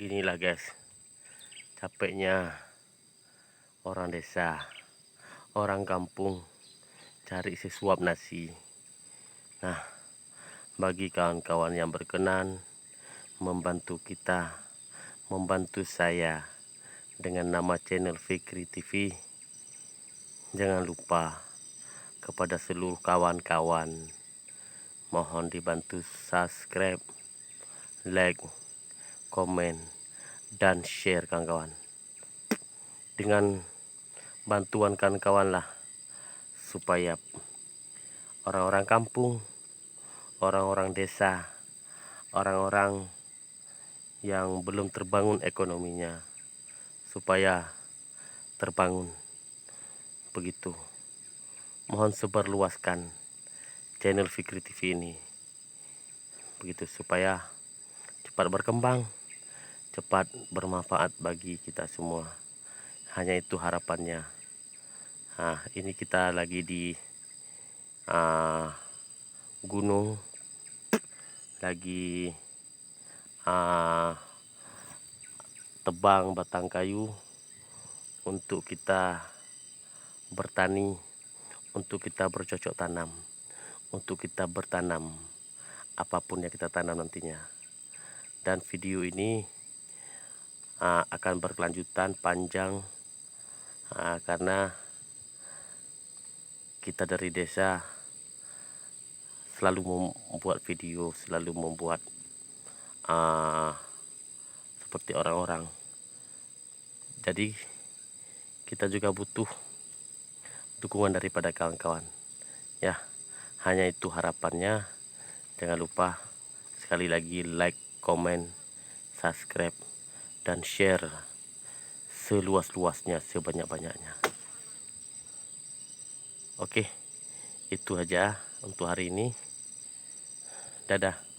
Ginilah guys, capeknya orang desa, orang kampung cari sesuap nasi. Nah, bagi kawan-kawan yang berkenan membantu kita, membantu saya dengan nama channel Fikri TV, jangan lupa kepada seluruh kawan-kawan mohon dibantu subscribe, like, komen, dan share kawan-kawan. Dengan bantuan kawan-kawan lah supaya orang-orang kampung, orang-orang desa, orang-orang yang belum terbangun ekonominya supaya terbangun. Begitu. Mohon sebarluaskan channel Fikri TV ini. Begitu supaya cepat berkembang, cepat bermanfaat bagi kita semua. Hanya itu harapannya. Nah, ini kita lagi di gunung, lagi tebang batang kayu untuk kita bertani, untuk kita bercocok tanam, untuk kita bertanam apapun yang kita tanam nantinya. Dan video ini akan berkelanjutan panjang karena kita dari desa selalu membuat video, selalu membuat seperti orang-orang. Jadi kita juga butuh dukungan daripada kawan-kawan. Ya, hanya itu harapannya. Jangan lupa sekali lagi like, komen, subscribe, dan share seluas-luasnya, sebanyak-banyaknya. Oke, itu aja untuk hari ini. Dadah.